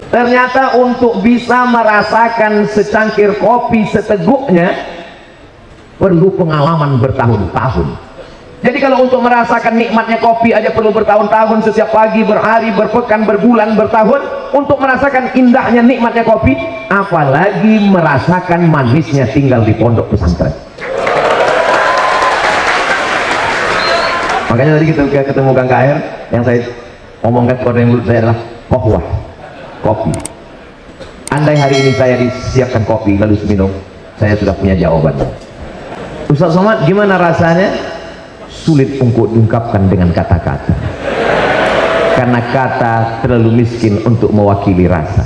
Ternyata untuk bisa merasakan secangkir kopi seteguknya perlu pengalaman bertahun-tahun. Jadi kalau untuk merasakan nikmatnya kopi aja perlu bertahun-tahun, setiap pagi, berhari, berpekan, berbulan, bertahun untuk merasakan indahnya nikmatnya kopi, apalagi merasakan manisnya tinggal di pondok pesantren. Makanya tadi kita ketemu Kang Kaher, yang saya omongkan kepada yang menurut saya adalah kohwah, kopi. Andai hari ini saya disiapkan kopi lalu minum, saya sudah punya jawabannya. Ustaz Somad, gimana rasanya? Sulit untuk diungkapkan dengan kata-kata, karena kata terlalu miskin untuk mewakili rasa.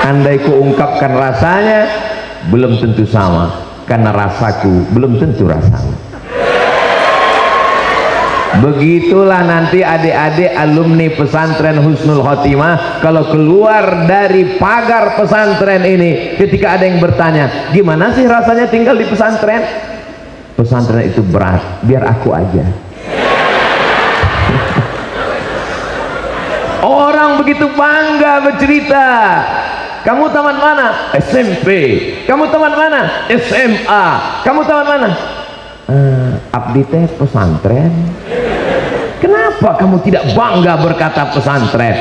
Andai ku ungkapkan rasanya, belum tentu sama, karena rasaku belum tentu rasamu. Begitulah nanti adik-adik alumni pesantren Husnul Khotimah kalau keluar dari pagar pesantren ini, ketika ada yang bertanya, gimana sih rasanya tinggal di pesantren? Pesantren itu berat, biar aku aja. Orang begitu bangga bercerita. Kamu taman mana? SMP. Kamu taman mana? SMA. Kamu taman mana? Abdi teh pesantren. Kenapa kamu tidak bangga berkata pesantren?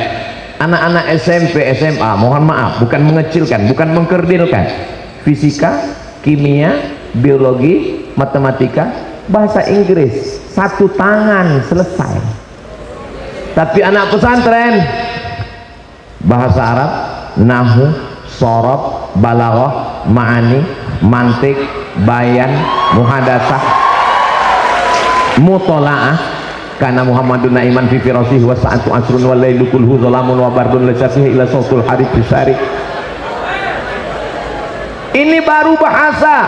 Anak-anak SMP, SMA, mohon maaf, bukan mengecilkan, bukan mengkerdilkan. Fisika, kimia, biologi, matematika, bahasa Inggris, satu tangan selesai. Tapi anak pesantren, bahasa Arab, nahwu, sorof, balaghah, ma'ani, mantik, bayan, muhadatsah, mutola'ah. Karena Muhammadun na'iman fi firasih wa sa'atu asrun wa lailu kulhu zalamun wa bardun laisatihi ila sautul harif bisari. Ini baru bahasa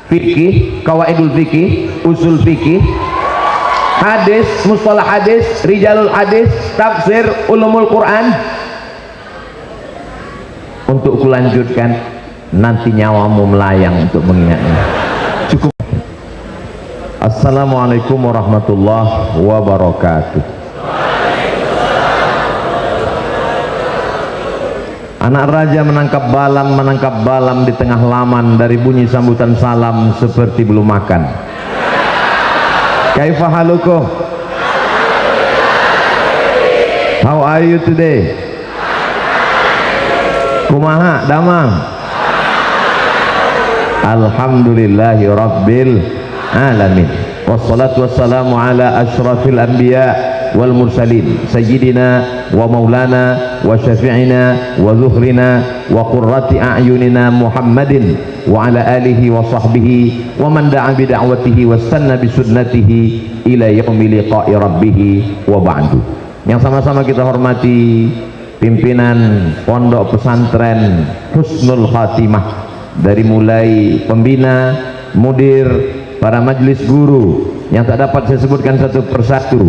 fikih, kawaidul fikih, usul fikih, hadis, mustalah hadis, rijalul hadis, tafsir, ulumul Quran. Untuk kulanjutkan, nanti nyawamu melayang untuk mengingatnya. Cukup. Assalamualaikum warahmatullahi wabarakatuh. Anak raja menangkap balam di tengah laman, dari bunyi sambutan salam seperti belum makan. Kaifa halukum? How are you today? Kumaha damang? Alhamdulillahi rabbil alamin. Wassalatu wassalamu ala asyrafil anbiya wal mursalin sayyidina wa maulana wa syafi'ina wa zuhrina wa qurrati a'yunina Muhammadin wa ala alihi wa sahbihi wa man da'a bi da'watihi wastanna bi sunnatihi ila yaumi liqa'i rabbih wa ba'du. Yang sama-sama kita hormati pimpinan pondok pesantren Husnul Khotimah, dari mulai pembina, mudir, para majelis guru yang tak dapat saya sebutkan satu persatu.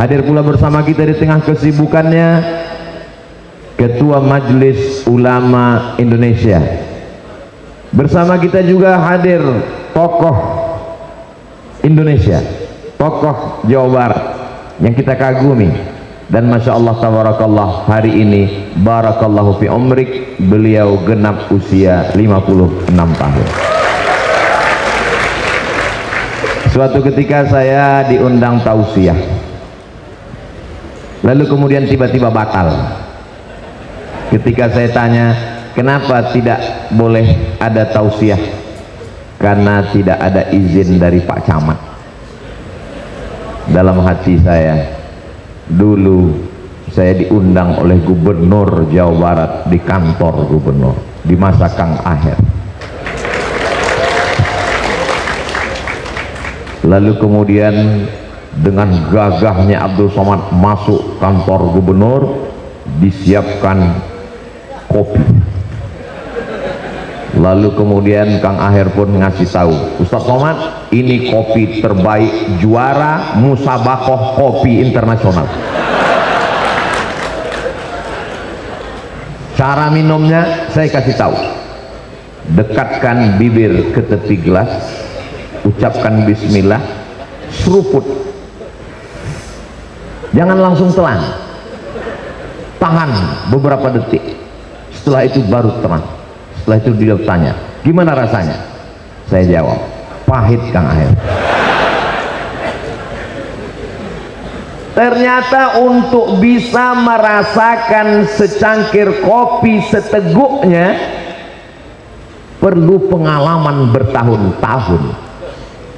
Hadir pula bersama kita di tengah kesibukannya Ketua Majelis Ulama Indonesia. Bersama kita juga hadir tokoh Indonesia, tokoh Jawa Barat yang kita kagumi. Dan Masya Allah tabarakallah, hari ini barakallahu fi umrik, beliau genap usia 56 tahun. Suatu ketika saya diundang tausiah, lalu kemudian tiba-tiba batal. Ketika saya tanya, kenapa tidak boleh ada tausiah? Karena tidak ada izin dari Pak Camat. Dalam hati saya, dulu saya diundang oleh Gubernur Jawa Barat di kantor Gubernur di masa Kang Aher. Lalu kemudian dengan gagahnya Abdul Somad masuk kantor Gubernur, disiapkan kopi. Lalu kemudian Kang Aher pun ngasih tahu, Ustaz Somad, ini kopi terbaik, juara musabakoh kopi internasional. Cara minumnya saya kasih tahu, dekatkan bibir ke tepi gelas, ucapkan bismillah, seruput, Jangan langsung telan, tahan beberapa detik, setelah itu baru terang. Setelah itu dia tanya, gimana rasanya? Saya jawab, pahit Kang Aher. Ternyata untuk bisa merasakan secangkir kopi seteguknya perlu pengalaman bertahun-tahun.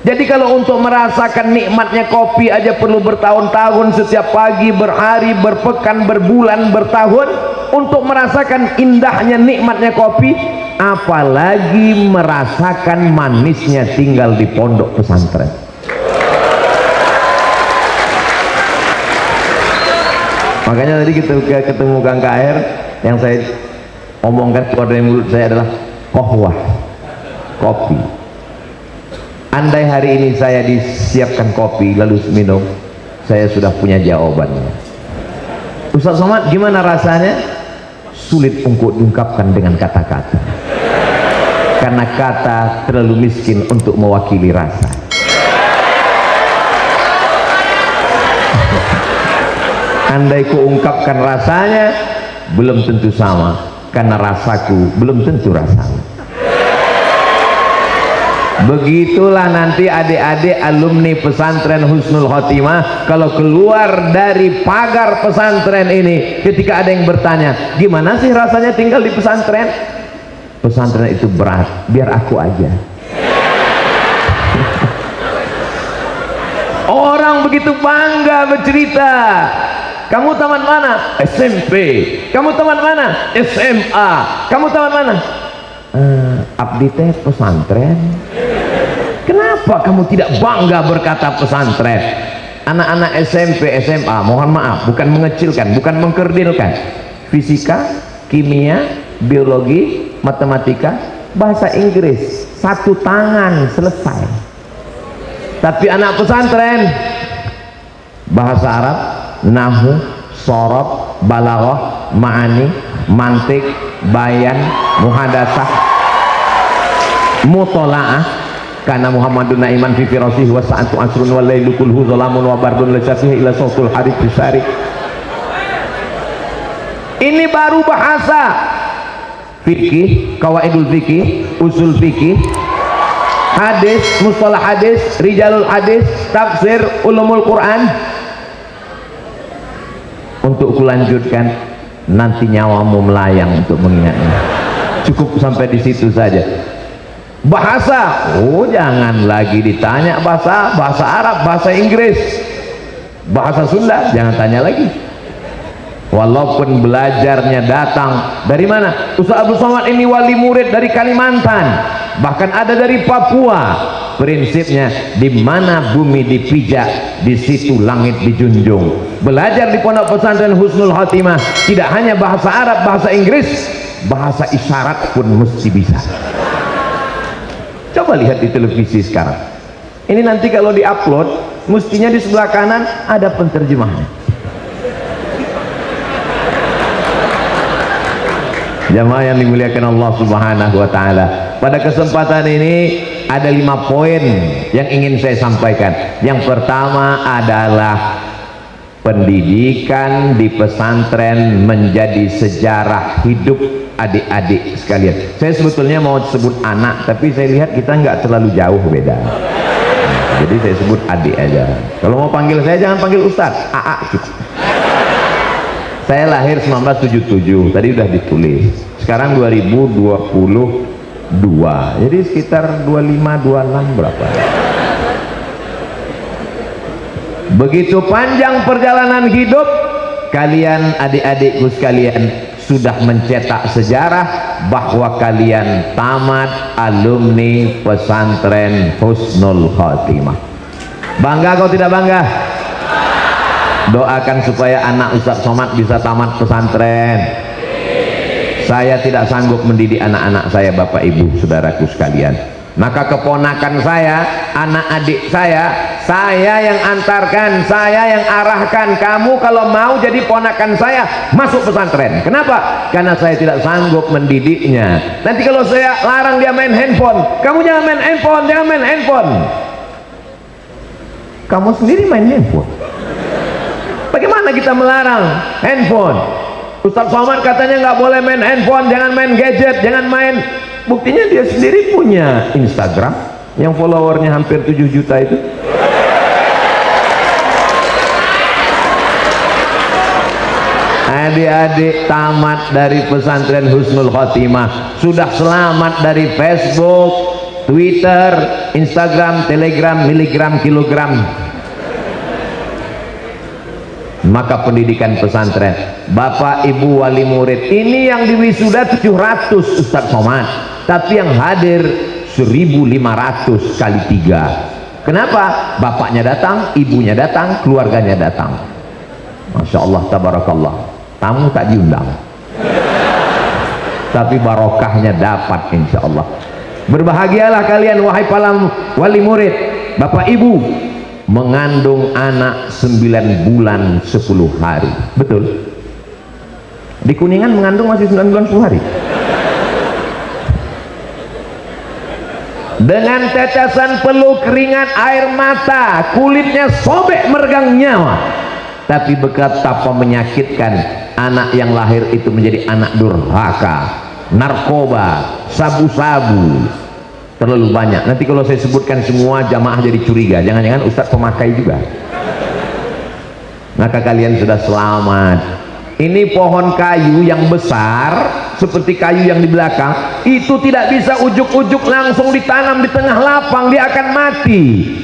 Jadi kalau untuk merasakan nikmatnya kopi aja perlu bertahun-tahun, setiap pagi, berhari, berpekan, berbulan, bertahun untuk merasakan indahnya nikmatnya kopi, apalagi merasakan manisnya tinggal di pondok pesantren. Makanya tadi kita ketemu Kang KR, yang saya omongkan keluar dari mulut saya adalah kohwah, kopi. Andai hari ini saya disiapkan kopi lalu minum, saya sudah punya jawabannya. Ustaz Somad, gimana rasanya? Sulit untuk diungkapkan dengan kata-kata, karena kata terlalu miskin untuk mewakili rasa. Andai ku ungkapkan rasanya, belum tentu sama, karena rasaku belum tentu rasanya. Begitulah nanti adik-adik alumni pesantren Husnul Khotimah kalau keluar dari pagar pesantren ini, ketika ada yang bertanya, gimana sih rasanya tinggal di pesantren? Pesantren itu berat, biar aku aja. Orang begitu bangga bercerita, kamu tamat mana? SMP. Kamu tamat mana? SMA. Kamu tamat mana? Abdi teh pesantren. Kenapa kamu tidak bangga berkata pesantren? Anak-anak SMP, SMA, mohon maaf, bukan mengecilkan, bukan mengkerdilkan. Fisika, kimia, biologi, matematika, bahasa Inggris, satu tangan selesai. Tapi anak pesantren, bahasa Arab, nahwu, sorob, balaghah, ma'ani, mantik, bayan, muhadasah, mutola'ah. Karena Muhammadun na'iman fi firasih wa sa'atu asrun wa laylu kulhu zalamun wa bardun lasyasih ila sawtul harif bisari. Ini baru bahasa fikih, kawaidul fikih, usul fikih, hadis, mustalah hadis, rijalul hadis, tafsir, ulumul Quran. Untuk kulanjutkan, nanti nyawamu melayang untuk mengingatnya. Cukup sampai di situ saja. Bahasa, oh jangan lagi ditanya bahasa Arab, bahasa Inggris, bahasa Sunda, jangan tanya lagi. Walaupun belajarnya datang dari mana? Ustaz Abdul Somad ini wali murid dari Kalimantan, bahkan ada dari Papua. Prinsipnya, di mana bumi dipijak, di situ langit dijunjung. Belajar di pondok pesantren Husnul Khotimah tidak hanya bahasa Arab, bahasa Inggris, bahasa isyarat pun mesti bisa. Coba lihat di televisi sekarang. Ini nanti kalau diupload, mestinya di sebelah kanan ada penterjemahnya. Jamaah yang dimuliakan Allah Subhanahu wa taala. Pada kesempatan ini ada 5 poin yang ingin saya sampaikan. Yang pertama adalah pendidikan di pesantren menjadi sejarah hidup adik-adik sekalian. Saya sebetulnya mau sebut anak, tapi saya lihat kita nggak terlalu jauh beda. Jadi saya sebut adik aja. Kalau mau panggil saya jangan panggil Ustaz, AA cukup. Saya lahir 1977, tadi udah ditulis. Sekarang 2022, jadi sekitar 25-26 berapa? Begitu panjang perjalanan hidup kalian, adik-adikku sekalian, sudah mencetak sejarah bahwa kalian tamat alumni pesantren Husnul Khotimah. Bangga kau tidak bangga? Doakan supaya anak Ustaz Somad bisa tamat pesantren. Saya tidak sanggup mendidik anak-anak saya, Bapak Ibu saudaraku sekalian. Maka keponakan saya, anak adik saya yang antarkan, saya yang arahkan. Kamu kalau mau jadi ponakan saya, masuk pesantren. Kenapa? Karena saya tidak sanggup mendidiknya. Nanti kalau saya larang dia main handphone, kamu jangan main handphone, jangan main handphone. Kamu sendiri main handphone. Mana kita melarang handphone? Ustaz Somad katanya nggak boleh main handphone, jangan main gadget, jangan main. Buktinya dia sendiri punya Instagram yang followernya hampir 7 juta itu. Adik-adik tamat dari pesantren Husnul Khotimah sudah selamat dari Facebook, Twitter, Instagram, Telegram, miligram, kilogram. Maka pendidikan pesantren, Bapak Ibu wali murid ini yang diwisuda 700 Ustaz Somad, tapi yang hadir 1.500 kali 3. Kenapa? Bapaknya datang, ibunya datang, keluarganya datang. Masya Allah, tabarakallah. Tamu tak diundang, tapi barokahnya dapat insya Allah. Berbahagialah kalian wahai para wali murid. Bapak Ibu mengandung anak 9 bulan 10 hari. Betul? Di Kuningan mengandung masih 9 bulan 10 hari. Dengan tetesan peluk, keringat, air mata, kulitnya sobek meregang nyawa, tapi betapa menyakitkan anak yang lahir itu menjadi anak durhaka, narkoba, sabu-sabu, terlalu banyak. Nanti kalau saya sebutkan semua jamaah jadi curiga, jangan-jangan Ustadz pemakai juga. Maka kalian sudah selamat. Ini pohon kayu yang besar seperti kayu yang di belakang itu tidak bisa ujuk-ujuk langsung ditanam di tengah lapang, dia akan mati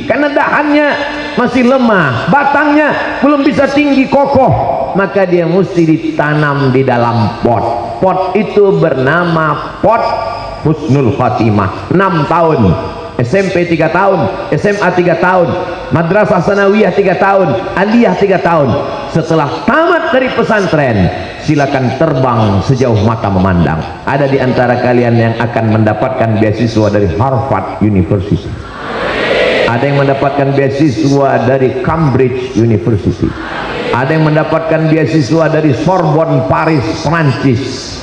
karena dahannya masih lemah, batangnya belum bisa tinggi kokoh, maka dia mesti ditanam di dalam pot. Pot itu bernama pot Husnul Khotimah. 6 tahun, SMP 3 tahun, SMA 3 tahun, Madrasah Sanawiyah 3 tahun, Aliyah 3 tahun. Setelah tamat dari pesantren, silakan terbang sejauh mata memandang. Ada di antara kalian yang akan mendapatkan beasiswa dari Harvard University, ada yang mendapatkan beasiswa dari Cambridge University, ada yang mendapatkan beasiswa dari Sorbonne Paris Prancis.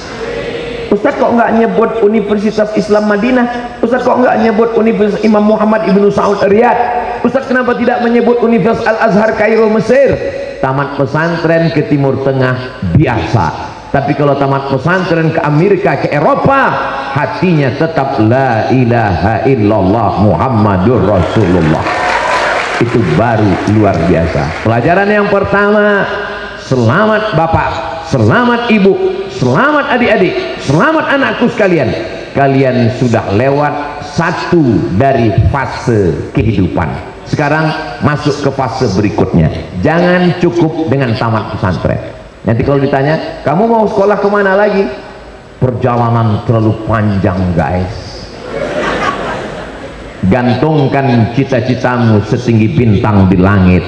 Ustaz kok nggak nyebut Universitas Islam Madinah? Ustaz kok nggak nyebut Universitas Imam Muhammad Ibnu Saud Riyadh? Ustaz kenapa tidak menyebut Universitas Al-Azhar Kairo Mesir? Tamat pesantren ke Timur Tengah biasa, tapi kalau tamat pesantren ke Amerika, ke Eropa, hatinya tetap la ilaha illallah Muhammadur Rasulullah. Itu baru luar biasa. Pelajaran yang pertama, selamat Bapak, selamat Ibu, selamat adik-adik, selamat anakku sekalian. Kalian sudah lewat satu dari fase kehidupan. Sekarang masuk ke fase berikutnya. Jangan cukup dengan tamat pesantren. Nanti kalau ditanya, kamu mau sekolah kemana lagi? Perjalanan terlalu panjang guys. Gantungkan cita-citamu setinggi bintang di langit,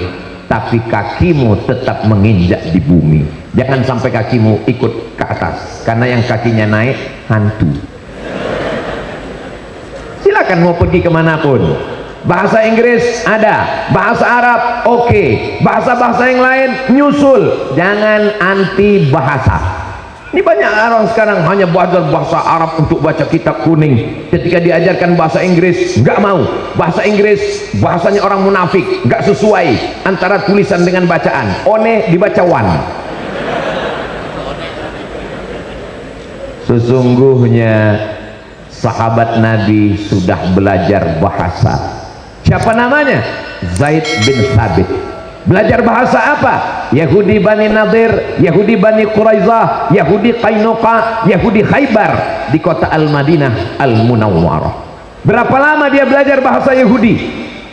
tapi kakimu tetap menginjak di bumi. Jangan sampai kakimu ikut ke atas, karena yang kakinya naik hantu. Silakan mau pergi kemanapun. Bahasa Inggris ada, bahasa Arab oke, bahasa-bahasa yang lain nyusul. Jangan anti bahasa. Ini banyak orang sekarang hanya belajar bahasa Arab untuk baca kitab kuning. Ketika diajarkan bahasa Inggris nggak mau. Bahasa Inggris bahasanya orang munafik, nggak sesuai antara tulisan dengan bacaan. One dibaca wan. Sesungguhnya sahabat Nabi sudah belajar bahasa. Siapa namanya? Zaid bin Thabit. Belajar bahasa apa? Yahudi Bani Nadir, Yahudi Bani Quraizah, Yahudi Qainuqa, Yahudi Khaybar di kota Al-Madinah Al-Munawwarah. Berapa lama dia belajar bahasa Yahudi?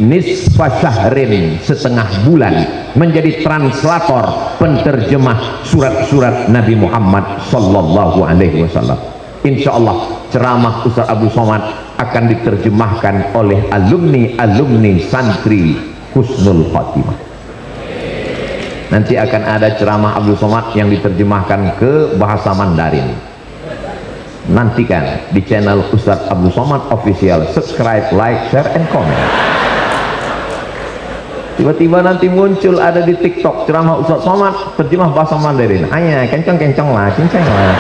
Nisfa syahrin, setengah bulan, menjadi translator, penterjemah surat-surat Nabi Muhammad sallallahu alaihi wasallam. Insya Allah ceramah Ustaz Abdul Somad akan diterjemahkan oleh alumni santri Husnul Khotimah. Nanti akan ada ceramah Abdul Somad yang diterjemahkan ke bahasa Mandarin. Nantikan di channel Ustaz Abdul Somad Official. Subscribe, like, share, and comment. Tiba-tiba nanti muncul ada di TikTok ceramah Ustaz Somad terjemah bahasa Mandarin. Ayah kencang-kencang lah, cincang lah.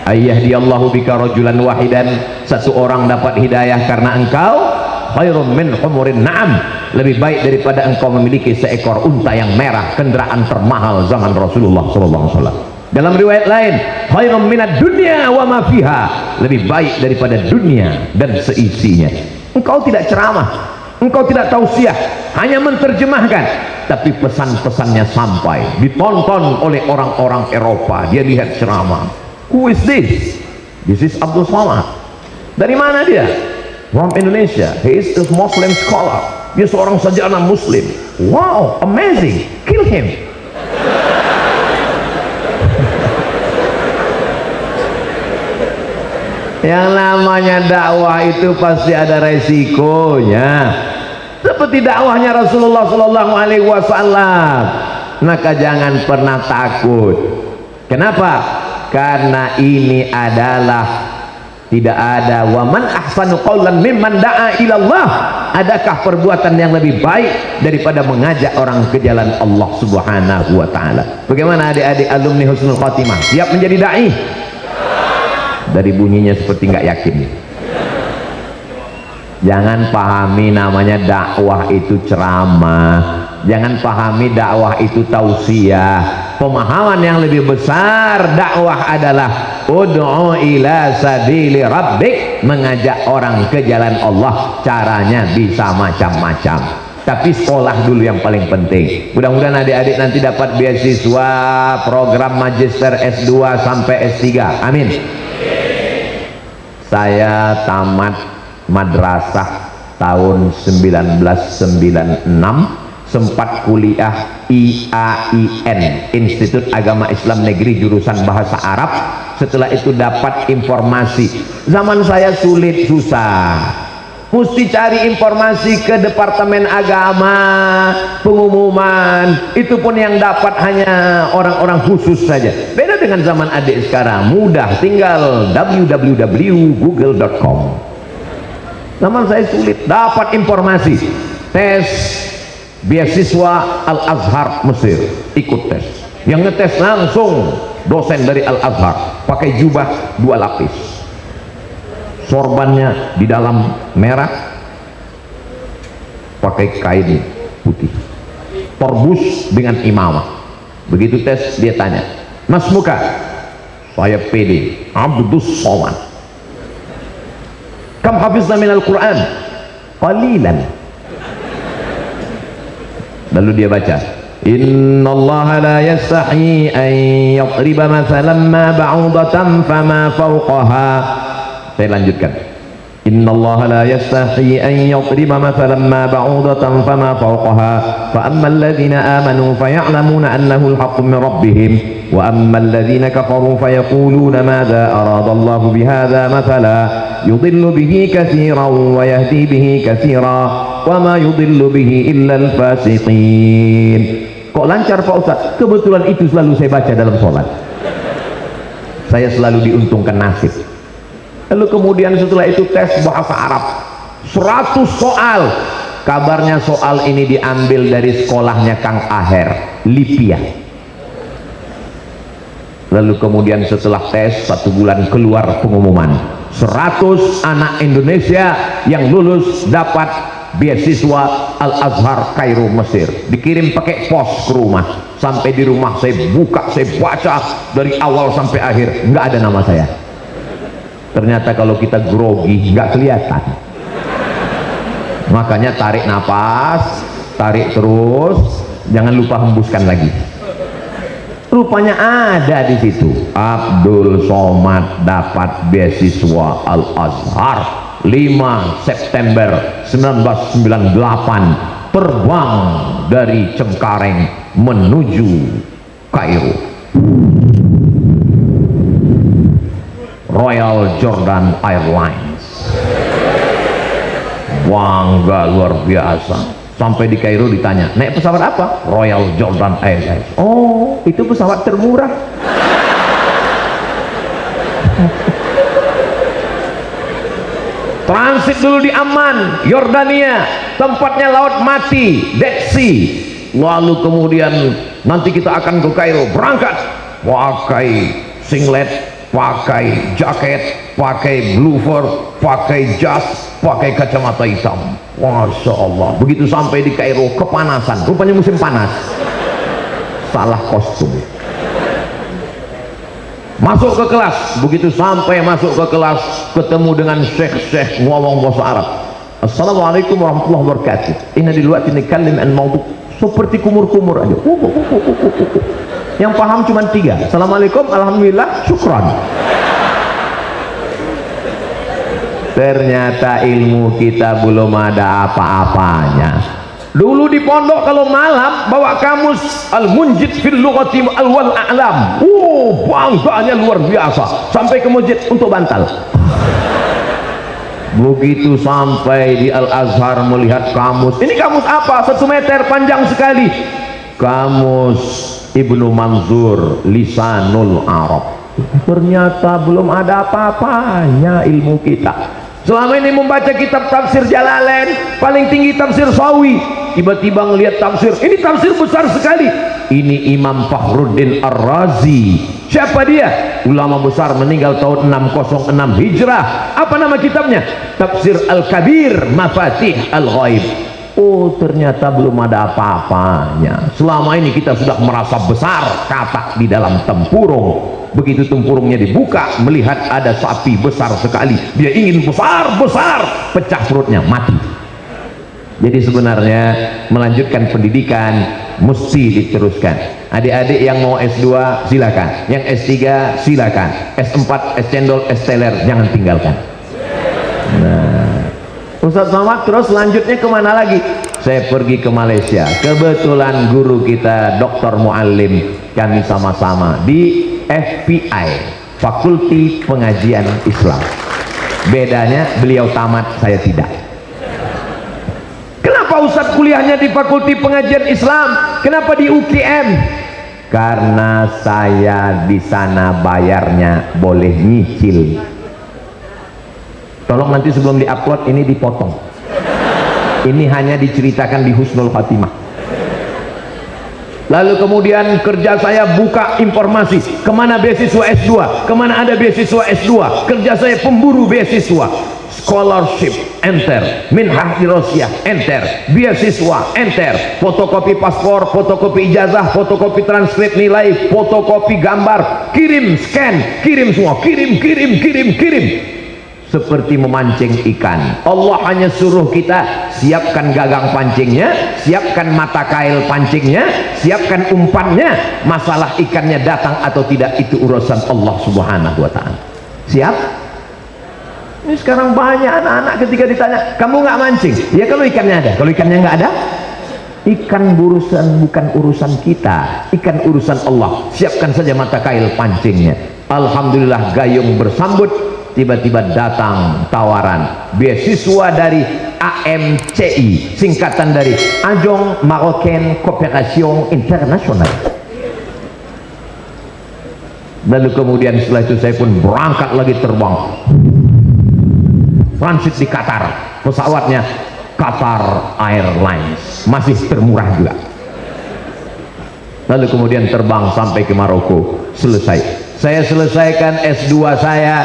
Ayyahdiallahu bika rajulan wahidan, satu orang dapat hidayah karena engkau, khairum min humurin na'am, lebih baik daripada engkau memiliki seekor unta yang merah, kendaraan termahal zaman Rasulullah SAW. Dalam riwayat lain, khairum minad dunya wa ma fiha, lebih baik daripada dunia dan seisinya. Engkau tidak ceramah, engkau tidak tausiah, hanya menerjemahkan, tapi pesan-pesannya sampai, ditonton oleh orang-orang Eropa. Dia lihat ceramah, who is this? This is Abdul Somad. Dari mana dia? From Indonesia. He is a Muslim scholar. Dia seorang sarjana Muslim. Wow, amazing, kill him. Yang namanya dakwah itu pasti ada resikonya, seperti dakwahnya Rasulullah Sallallahu Alaihi Wasallam. Maka jangan pernah takut. Kenapa? Karena ini adalah tidak ada waman ahsanu qaulan mimman da'a ilallah. Adakah perbuatan yang lebih baik daripada mengajak orang ke jalan Allah Subhanahu wa taala? Bagaimana adik-adik alumni Husnul Khotimah? Siap menjadi dai? Dari bunyinya seperti nggak yakin. Jangan pahami namanya dakwah itu ceramah, jangan pahami dakwah itu tausiah. Pemahaman yang lebih besar dakwah adalah ud'u ila sabili rabbik, mengajak orang ke jalan Allah. Caranya bisa macam-macam, tapi sekolah dulu yang paling penting. Mudah-mudahan adik-adik nanti dapat beasiswa program magister S2 sampai S3, amin. Saya tamat madrasah tahun 1996, sempat kuliah IAIN, Institut Agama Islam Negeri jurusan Bahasa Arab. Setelah itu dapat informasi. Zaman saya sulit, susah, mesti cari informasi ke Departemen Agama, pengumuman, itu pun yang dapat hanya orang-orang khusus saja. Beda dengan zaman adik sekarang, mudah, tinggal www.google.com. Zaman saya sulit, dapat informasi. Tes beasiswa Al-Azhar Mesir, ikut tes. Yang ngetes langsung dosen dari Al-Azhar, pakai jubah 2 lapis, sorbannya di dalam merah, pakai kain putih, torbus dengan imamah. Begitu tes dia tanya, Mas Muka, saya PD Abdus Somad, kam hafizna minal Quran? Qalilan. Lalu dia baca, innallaha la yastahi an yadriba mathalan ma ba'udatan fama fawqaha. Saya lanjutkan, innallaha la yastahi an yadriba mathalan ma ba'udatan fama fawqaha fa ammal ladzina amanu faya'lamuna annahu al-haqqu min rabbihim wa ammal ladzina kafaru fayaquluna madza arada Allahu bihadza mathala yudillu bihi katsiran wa yahdi bihi katsiran wa ma yudillu bihi illa al-fasiqin. Kok lancar Pak Ustaz? Kebetulan itu selalu saya baca dalam sholat. Saya selalu diuntungkan nasib. Lalu kemudian setelah itu tes bahasa Arab 100 soal. Kabarnya soal ini diambil dari sekolahnya Kang Aher, Libya. Lalu kemudian setelah tes 1 bulan keluar pengumuman, 100 anak Indonesia yang lulus dapat beasiswa Al-Azhar Kairo Mesir. Dikirim pakai pos ke rumah. Sampai di rumah saya buka, saya baca dari awal sampai akhir, nggak ada nama saya. Ternyata kalau kita grogi nggak kelihatan. Makanya tarik napas, tarik terus, jangan lupa hembuskan lagi. Rupanya ada di situ, Abdul Somad dapat beasiswa Al-Azhar 5 September 1998, terbang dari Cengkareng menuju Kairo. Royal Jordan Airlines. Bangga luar biasa. Sampai di Kairo ditanya, naik pesawat apa? Royal Jordan Airlines. Oh, itu pesawat termurah. Transit dulu di Amman, Yordania, tempatnya laut mati, Dead Sea. Lalu kemudian nanti kita akan ke Kairo, berangkat pakai singlet, pakai jaket, pakai blooper, pakai jas, pakai kacamata hitam. Masya Allah. Begitu sampai di Kairo kepanasan, rupanya musim panas, salah kostum. Masuk ke kelas, begitu sampai masuk ke kelas ketemu dengan syekh-syekh ngomong bahasa Arab. Assalamualaikum warahmatullahi wabarakatuh. Inna diluat ini kalim an maudhu, seperti kumur-kumur aja. Yang paham cuma 3. Assalamualaikum, alhamdulillah, syukran. Ternyata ilmu kita belum ada apa-apanya. Dulu di pondok kalau malam bawa kamus Al-Munjid fil lughati al-wal a'lam. Bangganya luar biasa. Sampai ke masjid untuk bantal. Begitu sampai di Al-Azhar melihat kamus. Ini kamus apa? 1 meter panjang sekali. Kamus Ibnu Manzur Lisanul Arab. Ternyata belum ada apa-apanya ilmu kita. Selama ini membaca kitab tafsir Jalalain, paling tinggi tafsir Sawi, tiba-tiba ngelihat tafsir, ini tafsir besar sekali. Ini Imam Fakhruddin Ar-Razi. Siapa dia? Ulama besar, meninggal tahun 606 Hijrah. Apa nama kitabnya? Tafsir Al-Kabir Mafatih Al-Ghaib. Oh, ternyata belum ada apa-apanya. Selama ini kita sudah merasa besar katak di dalam tempurung. Begitu tempurungnya dibuka, melihat ada sapi besar sekali, dia ingin besar-besar, pecah perutnya, mati. Jadi sebenarnya melanjutkan pendidikan mesti diteruskan. Adik-adik yang mau S2 silakan, yang S3 silakan, S4, S cendol, S teler jangan tinggalkan. Nah, Ustaz Somad terus selanjutnya kemana lagi? Saya pergi ke Malaysia. Kebetulan guru kita Dr. Muallim, kami sama-sama di FPI, Fakulti Pengajian Islam. Bedanya beliau tamat, saya tidak. Kenapa Ustadz kuliahnya di Fakulti Pengajian Islam? Kenapa di UGM? Karena saya di sana bayarnya boleh nyicil. Tolong nanti sebelum diupload ini dipotong. Ini hanya diceritakan di Husnul Khatimah. Lalu kemudian kerja saya buka informasi kemana beasiswa S2, kemana ada beasiswa S2. Kerja saya pemburu beasiswa, scholarship enter, minhah dirosiah enter, beasiswa enter, fotokopi paspor, fotokopi ijazah, fotokopi transkrip nilai, fotokopi gambar, kirim, scan, kirim semua, kirim. Seperti memancing ikan. Allah hanya suruh kita siapkan gagang pancingnya, siapkan mata kail pancingnya, siapkan umpannya. Masalah ikannya datang atau tidak itu urusan Allah Subhanahu wa ta'ala. Siap? Ini sekarang banyak anak-anak ketika ditanya, kamu nggak mancing? Ya kalau ikannya ada. Kalau ikannya nggak ada, ikan bukan urusan kita, ikan urusan Allah. Siapkan saja mata kail pancingnya. Alhamdulillah gayung bersambut. Tiba-tiba datang tawaran beasiswa dari AMCI, singkatan dari Agence Marocaine Coopération Internationale. Lalu kemudian setelah itu saya pun berangkat lagi terbang, transit di Qatar, pesawatnya Qatar Airlines, masih termurah juga. Lalu kemudian terbang sampai ke Maroko, selesai. Saya selesaikan S2 saya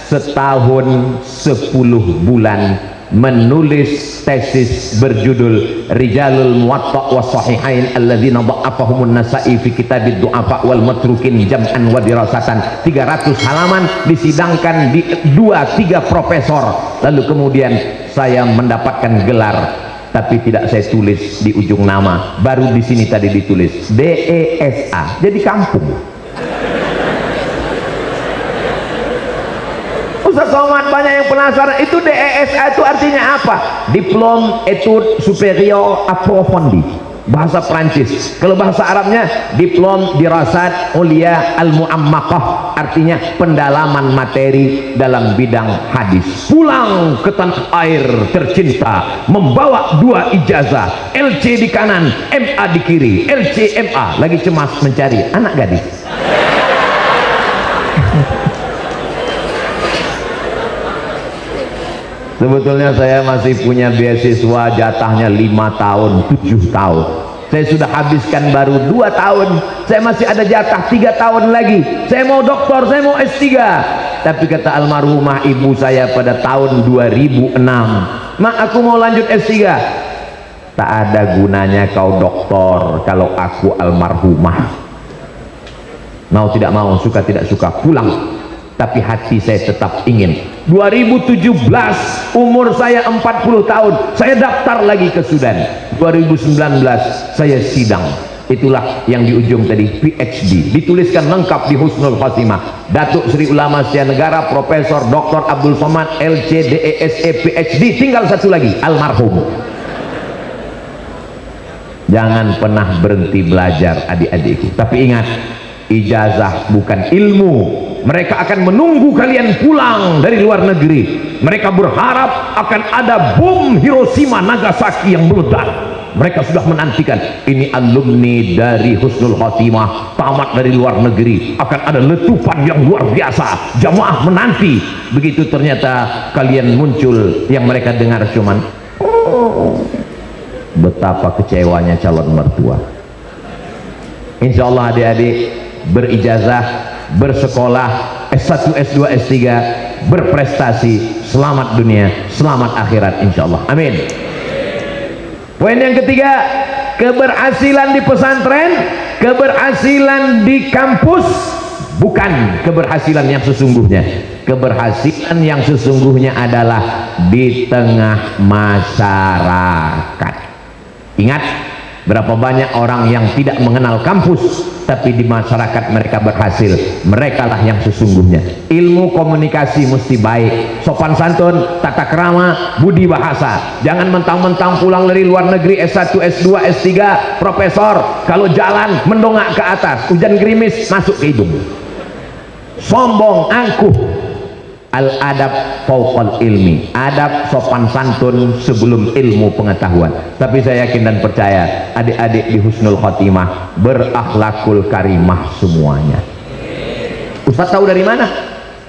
setahun 10 bulan menulis tesis berjudul Rijalul Muwatta' wa Sahihain alladzina dha'afahumun Nasa'i fi kitabid du'afa wal matrukin jam'an wa dirasatan. 300 halaman disidangkan di 2-3 profesor. Lalu kemudian saya mendapatkan gelar, tapi tidak saya tulis di ujung nama, baru di sini tadi ditulis DESA, jadi kampung. Ustaz Somad banyak yang penasaran, itu DESA itu artinya apa? Diplôme Études Supérieures Approfondies, bahasa Prancis. Kalau bahasa Arabnya Diplôme Dirasat Ulia Al-Mu'ammakah, artinya pendalaman materi dalam bidang hadis. Pulang ke tanah air tercinta membawa 2 ijazah, LC di kanan, MA di kiri, LC MA, lagi cemas mencari anak gadis. Sebetulnya saya masih punya beasiswa jatahnya 5 tahun, 7 tahun. Saya sudah habiskan baru 2 tahun, saya masih ada jatah 3 tahun lagi, saya mau doktor, saya mau S3. Tapi kata almarhumah ibu saya pada tahun 2006, mak aku mau lanjut S3. Tak ada gunanya kau doktor kalau aku almarhumah. Mau tidak mau, suka tidak suka, pulang. Tapi hati saya tetap ingin. 2017 umur saya 40 tahun, saya daftar lagi ke Sudan. 2019 saya sidang. Itulah yang di ujung tadi, PhD, dituliskan lengkap di Husnul Khotimah. Datuk Sri Ulama Asia Negara Profesor Dr. Abdul Somad LC DESE PhD. Tinggal satu lagi, almarhum. Jangan pernah berhenti belajar adik-adikku. Tapi ingat, ijazah bukan ilmu. Mereka akan menunggu kalian pulang dari luar negeri. Mereka berharap akan ada bom Hiroshima Nagasaki yang meledak. Mereka sudah menantikan, ini alumni dari Husnul Khotimah tamat dari luar negeri, akan ada letupan yang luar biasa. Jamaah menanti. Begitu ternyata kalian muncul, yang mereka dengar cuman betapa kecewanya calon mertua. Insya Allah adik-adik berijazah, bersekolah S1, S2, S3, berprestasi, selamat dunia, selamat akhirat insya Allah. Amin. Poin yang ketiga, keberhasilan di pesantren, keberhasilan di kampus bukan keberhasilan yang sesungguhnya. Keberhasilan yang sesungguhnya adalah di tengah masyarakat. Ingat, berapa banyak orang yang tidak mengenal kampus, tapi di masyarakat mereka berhasil. Mereka lah yang sesungguhnya. Ilmu komunikasi mesti baik, sopan santun, tata krama, budi bahasa. Jangan mentang-mentang pulang dari luar negeri S1, S2, S3, profesor, kalau jalan mendongak ke atas, hujan gerimis masuk ke hidung. Sombong, angkuh. Al-adab fauqal ilmi, adab sopan santun sebelum ilmu pengetahuan. Tapi saya yakin dan percaya adik-adik di Husnul Khotimah berakhlakul karimah semuanya. Ustaz tahu dari mana?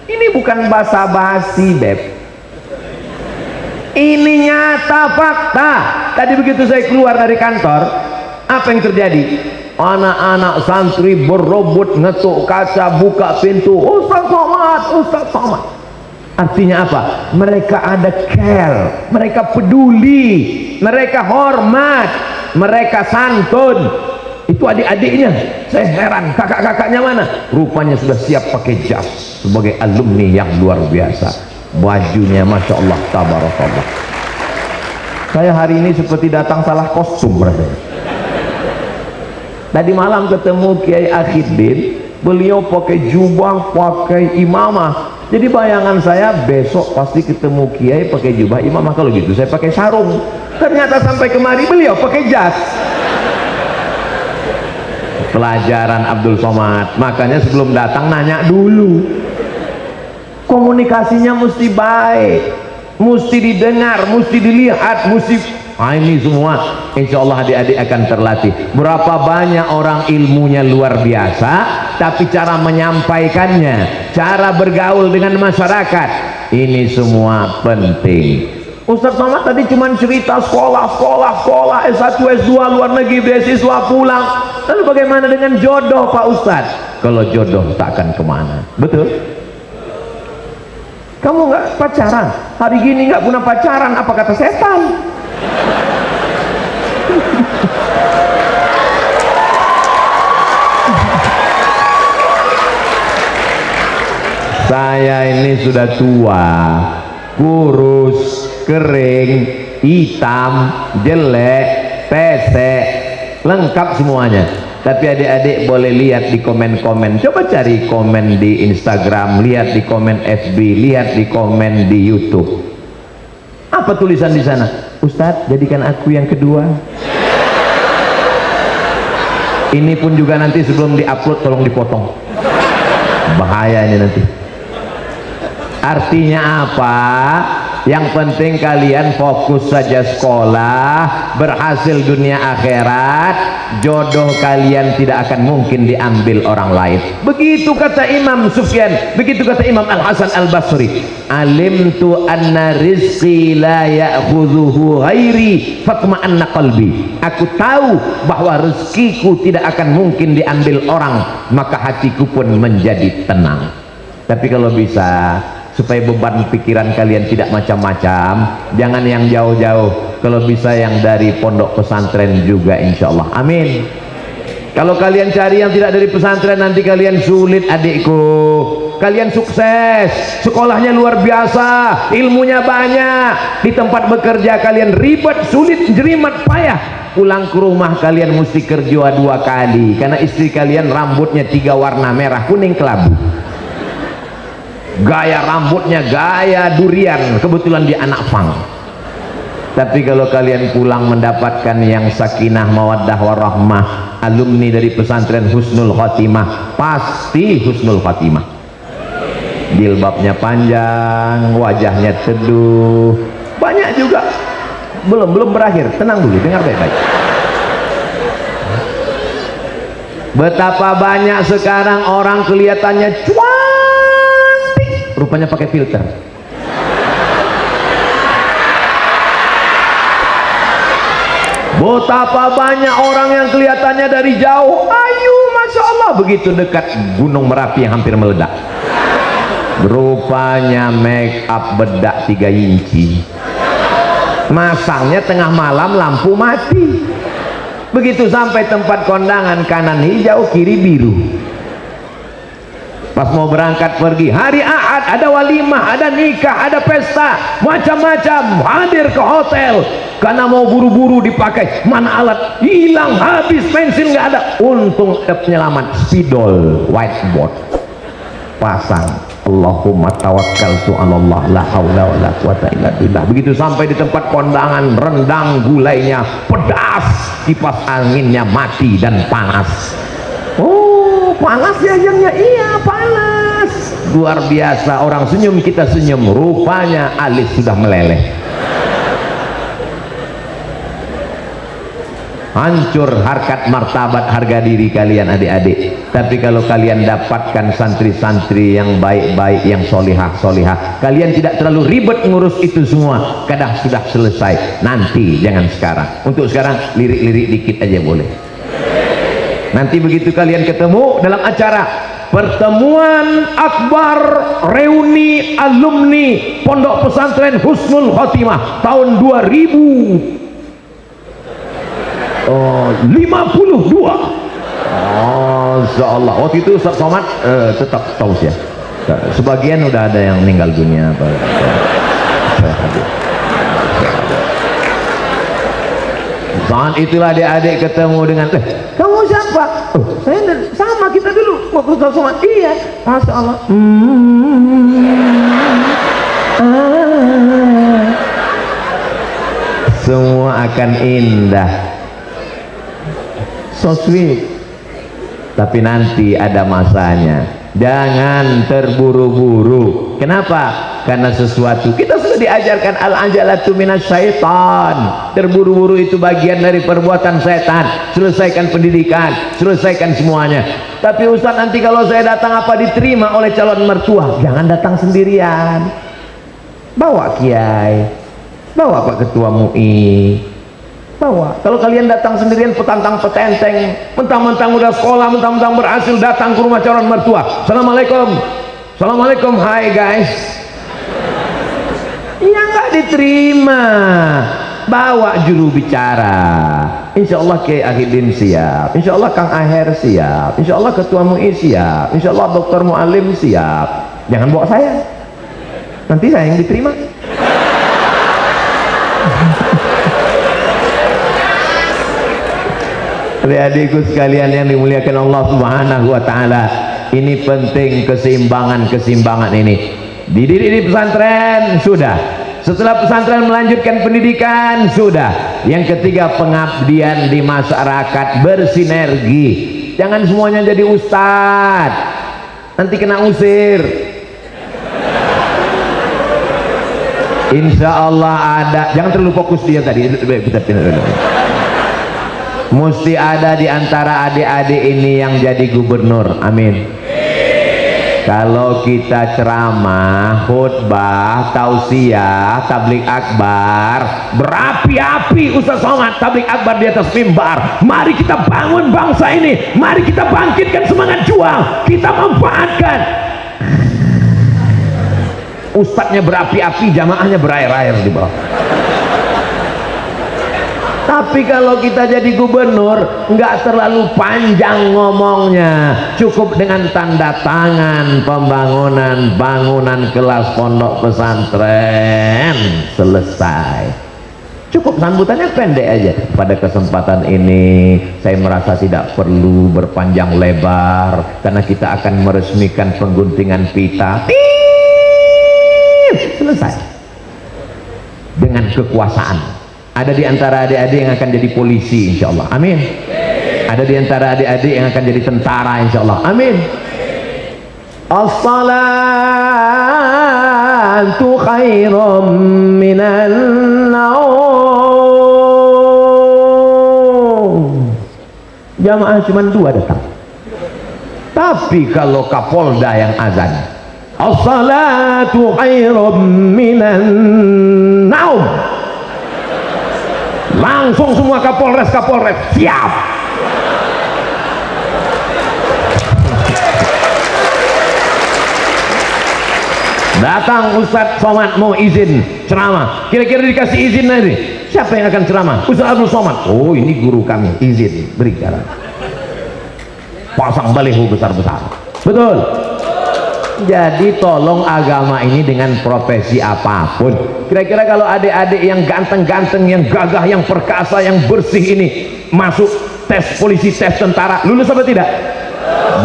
Ini bukan basa-basi, Beb. Ini nyata fakta. Tadi begitu saya keluar dari kantor, apa yang terjadi? Anak-anak santri berebut ngetuk kaca, buka pintu. Ustaz Somad, Ustaz Somad. Artinya apa? Mereka ada care, mereka peduli, mereka hormat, mereka santun. Itu adik-adiknya. Saya heran, kakak-kakaknya mana? Rupanya sudah siap pakai jas sebagai alumni yang luar biasa. Bajunya Masya Allah, tabarakallah. Saya hari ini seperti datang salah kostum rasanya. Tadi malam ketemu Kiai Akhidin, beliau pakai jubah, pakai imamah. Jadi bayangan saya besok pasti ketemu Kiai pakai jubah imamah. Kalau gitu saya pakai sarung. Ternyata sampai kemari beliau pakai jas. Pelajaran Abdul Somad. Makanya sebelum datang nanya dulu. Komunikasinya mesti baik, mesti didengar, mesti dilihat, mesti. Nah, ini semua insya Allah adik-adik akan terlatih. Berapa banyak orang ilmunya luar biasa, tapi cara menyampaikannya, cara bergaul dengan masyarakat, ini semua penting. Ustaz Somad tadi cuma cerita sekolah, S1, S2, luar negeri, beasiswa, pulang. Lalu bagaimana dengan jodoh Pak Ustaz? Kalau jodoh tak akan kemana. Betul? Kamu nggak pacaran? Hari gini nggak punya pacaran, apa kata setan? Saya ini sudah tua, kurus, kering, hitam, jelek, pesek, lengkap semuanya. Tapi adik-adik boleh lihat di komen-komen. Coba cari komen di Instagram, lihat di komen FB, lihat di komen di YouTube. Apa tulisan di sana? Ustadz, jadikan aku yang kedua. Ini pun juga nanti sebelum diupload tolong dipotong. Bahaya ini nanti. Artinya apa? Yang penting kalian fokus saja sekolah, berhasil dunia akhirat, jodoh kalian tidak akan mungkin diambil orang lain. Begitu kata Imam Sufyan, begitu kata Imam Al-Hasan Al-Basri, alimtu anna rizqi la ya'khudhuhu ghairi fatma'anna qalbi. Aku tahu bahwa rezekiku tidak akan mungkin diambil orang, maka hatiku pun menjadi tenang. Tapi kalau bisa, supaya beban pikiran kalian tidak macam-macam, jangan yang jauh-jauh, kalau bisa yang dari pondok pesantren juga, insya Allah. Amin. Kalau kalian cari yang tidak dari pesantren, nanti kalian sulit adikku. Kalian sukses, sekolahnya luar biasa, ilmunya banyak, di tempat bekerja kalian ribet, sulit, jerimat, payah, pulang ke rumah kalian mesti kerja 2 kali karena istri kalian rambutnya 3 warna, merah, kuning, kelabu. Gaya rambutnya gaya durian, kebetulan dia anak pang. Tapi kalau kalian pulang mendapatkan yang sakinah mawaddah warahmah, alumni dari pesantren husnul khotimah, pasti husnul khotimah. Jilbabnya panjang, wajahnya teduh, banyak juga. Belum berakhir, tenang dulu, dengar baik-baik. Betapa banyak sekarang orang kelihatannya cuan, rupanya pakai filter. Betapa banyak orang yang kelihatannya dari jauh ayu, masya Allah, begitu dekat gunung Merapi yang hampir meledak, rupanya make up bedak 3 inci, masangnya tengah malam, lampu mati. Begitu sampai tempat kondangan, kanan hijau, kiri biru. Pas mau berangkat pergi, hari Ahad, ada walimah, ada nikah, ada pesta, macam-macam, hadir ke hotel karena mau buru-buru dipakai. Mana alat? Hilang, habis, pensil nggak ada. Untung ada penyelamat, spidol, whiteboard, pasang. Allahumma tawakkaltu 'alallah la haula wala quwata illa billah. Begitu sampai di tempat kondangan, rendang gulainya pedas, kipas anginnya mati dan panas. Oh, panas ya jamnya? Iya, panas. Luar biasa, orang senyum kita senyum, rupanya alis sudah meleleh. Hancur harkat martabat harga diri kalian adik-adik. Tapi kalau kalian dapatkan santri-santri yang baik-baik, yang solihah-solihah, kalian tidak terlalu ribet ngurus itu semua, kadang sudah selesai. Nanti, jangan sekarang. Untuk sekarang lirik-lirik dikit aja boleh. Nanti begitu kalian ketemu dalam acara pertemuan akbar reuni alumni Pondok Pesantren Husnul Khotimah tahun 2052. Masya Allah. Waktu itu Ustaz Somad tetap taus ya. Sebagian udah ada yang meninggal dunia. Saya hadir. Saat itulah adik-adik ketemu dengan kamu siapa? Oh, saya sama kita dulu waktu Ustaz Somad. Iya, Masya Allah. Semua akan indah, so sweet. Tapi nanti ada masanya. Jangan terburu-buru. Kenapa? Karena sesuatu kita sudah diajarkan al-ajalatu minasyaitan. Terburu-buru itu bagian dari perbuatan setan. Selesaikan pendidikan, selesaikan semuanya. Tapi Ustaz, nanti kalau saya datang apa diterima oleh calon mertua? Jangan datang sendirian. Bawa kiai, bawa Pak Ketua MUI, bawa. Kalau kalian datang sendirian petantang petenteng, mentang-mentang udah sekolah, mentang-mentang berhasil, datang ke rumah calon mertua, assalamualaikum, assalamualaikum, hai guys, ya nggak diterima. Bawa juru bicara, insya Allah Kiai Ahidin siap, insya Allah Kang Aher siap, insya Allah Ketua MUI siap, insya Allah Dokter Mu'alim siap. Jangan bawa saya, nanti saya yang diterima. Adik-adikku sekalian yang dimuliakan Allah Subhanahu wa taala, ini penting keseimbangan ini. Dididik di pesantren sudah, setelah pesantren melanjutkan pendidikan sudah. Yang ketiga, pengabdian di masyarakat, bersinergi. Jangan semuanya jadi ustad, nanti kena usir. Insya Allah ada. Jangan terlalu fokus dia tadi. Kita pindah dulu. Mesti ada di antara adik-adik ini yang jadi gubernur. Amin. Kalau kita ceramah, khutbah, tausiah, tablik akbar, berapi-api Ustaz Somad tablik akbar di atas mimbar. Mari kita bangun bangsa ini. Mari kita bangkitkan semangat juang. Kita manfaatkan. Ustadznya berapi-api, jamaahnya berair-air di bawah. Tapi kalau kita jadi gubernur, nggak terlalu panjang ngomongnya, cukup dengan tanda tangan pembangunan bangunan kelas pondok pesantren, selesai. Cukup sambutannya pendek aja. Pada kesempatan ini saya merasa tidak perlu berpanjang lebar karena kita akan meresmikan pengguntingan pita. Selesai. Dengan kekuasaan. Ada di antara adik-adik yang akan jadi polisi insyaallah. Amin. Ada di antara adik-adik yang akan jadi tentara insyaallah. Amin. As-salatu khairum minan naum. Jamaah cuma 2 datang. Tapi kalau Kapolda yang azan, as-salatu khairum minan naum, langsung semua Kapolres siap. Datang Ustadz Somad mau izin ceramah, kira-kira dikasih izin nanti siapa yang akan ceramah? Ustadz Abdul Somad. Oh ini guru kami, izin berikan. Pasang baliho besar-besar. Betul. Jadi tolong agama ini dengan profesi apapun. Kira-kira kalau adik-adik yang ganteng-ganteng, yang gagah, yang perkasa, yang bersih ini masuk tes polisi, tes tentara, lulus apa tidak?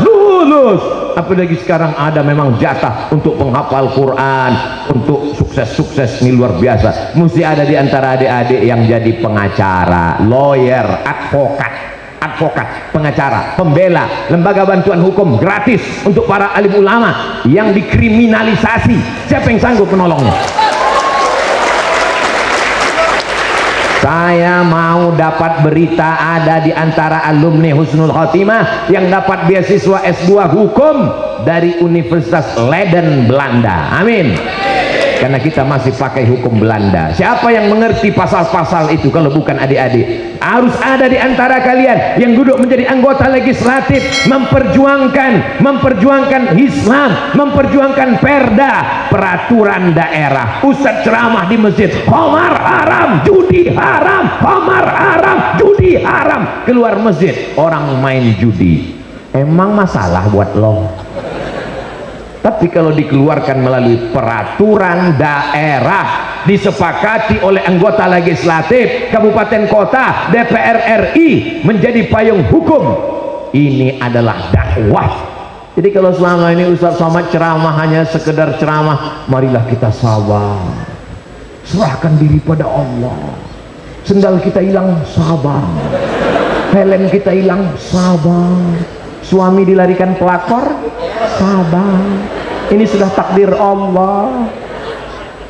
Lulus. Apalagi sekarang ada memang jatah untuk penghafal Quran, untuk sukses-sukses ini luar biasa. Mesti ada di antara adik-adik yang jadi pengacara, lawyer, advokat, pengacara, pembela, lembaga bantuan hukum gratis untuk para alim ulama yang dikriminalisasi. Siapa yang sanggup menolongnya? Saya mau dapat berita ada di antara alumni Husnul Khotimah yang dapat beasiswa S2 hukum dari Universitas Leiden Belanda. Amin. Karena kita masih pakai hukum Belanda. Siapa yang mengerti pasal-pasal itu kalau bukan adik-adik? Harus ada di antara kalian yang duduk menjadi anggota legislatif, memperjuangkan Islam, memperjuangkan perda, peraturan daerah. Ustadz ceramah di masjid, khamar haram, judi haram, khamar haram, judi haram. Keluar masjid, orang main judi. Emang masalah buat lo? Tapi kalau dikeluarkan melalui peraturan daerah, disepakati oleh anggota legislatif, kabupaten kota, DPR RI, menjadi payung hukum, ini adalah dakwah. Jadi kalau selama ini Ustaz Somad ceramah hanya sekedar ceramah, marilah kita sabar, serahkan diri pada Allah. Sendal kita hilang, sabar. Helm kita hilang, sabar. Suami dilarikan pelakor, sabar. Ini sudah takdir Allah.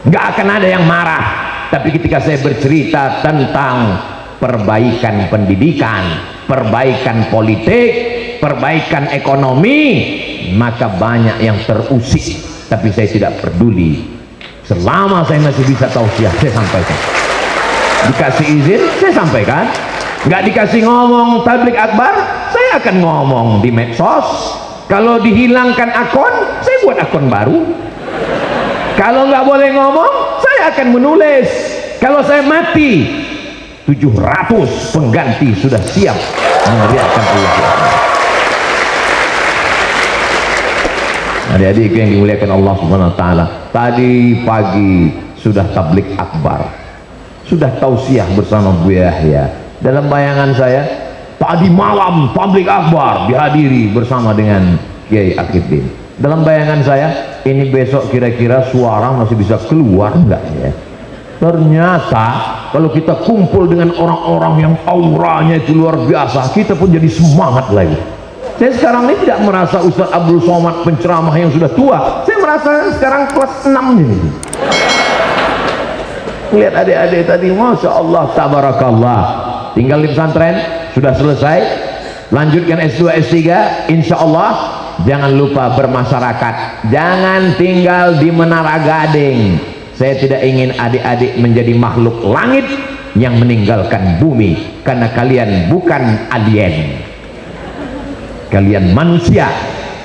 Nggak akan ada yang marah. Tapi ketika saya bercerita tentang perbaikan pendidikan, perbaikan politik, perbaikan ekonomi, maka banyak yang terusik. Tapi saya tidak peduli. Selama saya masih bisa tausiah, saya sampaikan. Dikasih izin, saya sampaikan. Nggak dikasih ngomong tablik akbar, saya akan ngomong di medsos. Kalau dihilangkan akun, saya buat akun baru. Kalau nggak boleh ngomong, saya akan menulis. Kalau saya mati, 700 pengganti sudah siap meneriakkan Allah. Adik-adik yang dimuliakan Allah Subhanahu Wa Taala, tadi pagi sudah tablik akbar, sudah tausiah bersama Bu Yahya. Dalam bayangan saya, tadi malam tablik akbar dihadiri bersama dengan Kiai Akidin. Dalam bayangan saya, ini besok kira-kira suara masih bisa keluar enggak ya? Ternyata kalau kita kumpul dengan orang-orang yang auranya itu luar biasa, kita pun jadi semangat lagi. Saya sekarang ini tidak merasa Ustaz Abdul Somad penceramah yang sudah tua. Saya merasa sekarang kelas 6 ini. Lihat adik-adik tadi, Masya Allah, tabarakallah, tinggal di pesantren, sudah selesai, lanjutkan S2, S3, insya Allah. Jangan lupa bermasyarakat, jangan tinggal di Menara Gading. Saya tidak ingin adik-adik menjadi makhluk langit yang meninggalkan bumi, karena kalian bukan alien, kalian manusia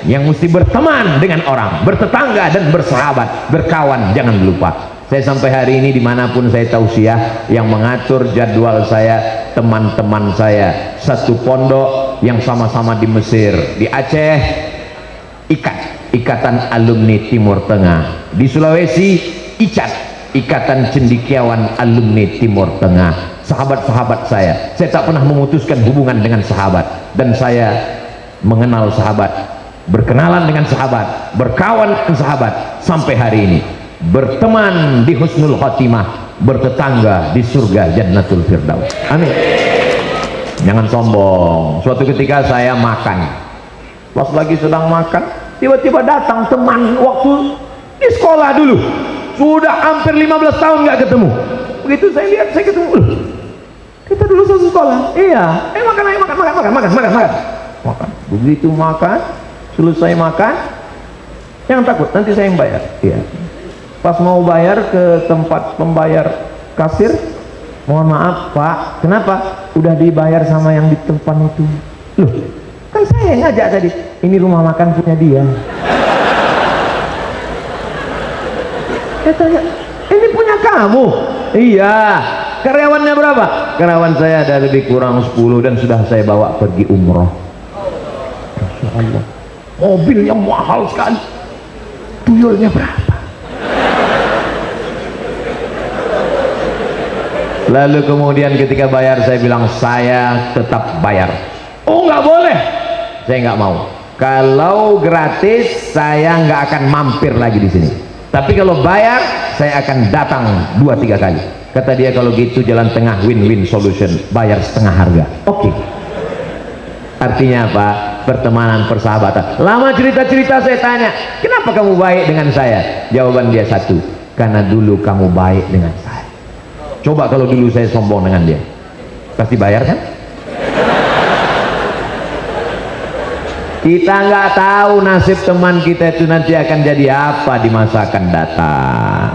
yang mesti berteman dengan orang, bertetangga dan bersahabat, berkawan. Jangan lupa, saya sampai hari ini dimanapun saya tausiah, yang mengatur jadwal saya teman-teman saya satu pondok yang sama-sama di Mesir, di Aceh Ikatan Alumni Timur Tengah, di Sulawesi Ikatan Cendekiawan Alumni Timur Tengah. Sahabat-sahabat saya tak pernah memutuskan hubungan dengan sahabat, dan saya mengenal sahabat, berkenalan dengan sahabat, berkawan dengan sahabat, sampai hari ini berteman di husnul khotimah, bertetangga di surga Jannatul Firdaus. Amin. Jangan sombong. Suatu ketika saya makan, pas lagi sedang makan, tiba-tiba datang teman waktu di sekolah dulu, sudah hampir 15 tahun nggak ketemu. Begitu saya lihat, saya ketemu, kita dulu satu sekolah. Iya, makan. Begitu makan, selesai makan, jangan takut, nanti saya yang bayar. Iya. Pas mau bayar ke tempat pembayar kasir, mohon maaf Pak, kenapa? Udah dibayar sama yang di tempat itu. Loh, kan saya yang ngajak tadi. Ini rumah makan punya dia. Saya tanya, ini punya kamu? Iya. Karyawannya berapa? Karyawan saya ada lebih kurang 10, dan sudah saya bawa pergi umroh. Masya Allah, mobilnya mahal sekali. Tuyulnya berapa? Lalu kemudian ketika bayar, saya bilang saya tetap bayar. Oh nggak boleh, saya nggak mau. Kalau gratis saya nggak akan mampir lagi di sini. Tapi kalau bayar saya akan datang 2-3 kali. Kata dia, kalau gitu jalan tengah, win-win solution, bayar setengah harga. Oke. Artinya apa? Pertemanan, persahabatan. Lama cerita-cerita saya tanya, kenapa kamu baik dengan saya? Jawaban dia satu, karena dulu kamu baik dengan saya. Coba kalau dulu saya sombong dengan dia, pasti bayar kan? Kita nggak tahu nasib teman kita itu nanti akan jadi apa di masa akan datang.